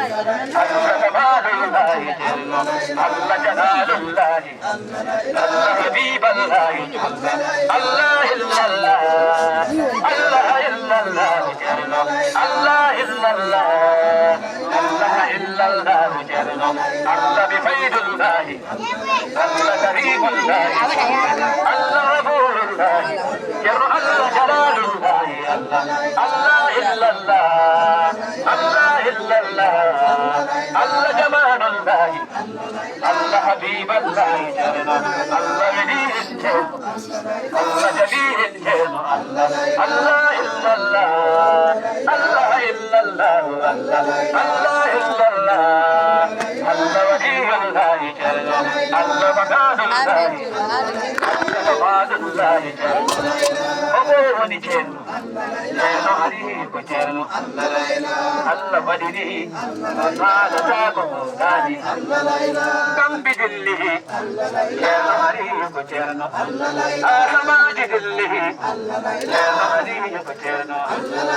Allah Kamalullahi Jallo, Allah Jalalullahi, Allah Habibullahi, Allah illallah, Allah illallah Jallo, Allah illallah, Allah illallah Jallo, Allah bifaydullahi, Allah karimullahi, Allah rabullahi, Jallo Allah Jalalullahi, Allah illallah, Allah illallah, Allah Jamalullahi, Allah Habibullahi, Allah Jalil, Allah Jalil, Allah illallah, Allah illallah, Allah illallah, Allah Waliyullahi, Allah Makanullahi, Allah Kamalullahi, Allah Waliyin, Allah Aliku Jallo, Allah Badiri, Allah Takumudani, Kambidillihi, Allah Aliku Jallo, Allah Majidillihi, Allah Aliku Jallo.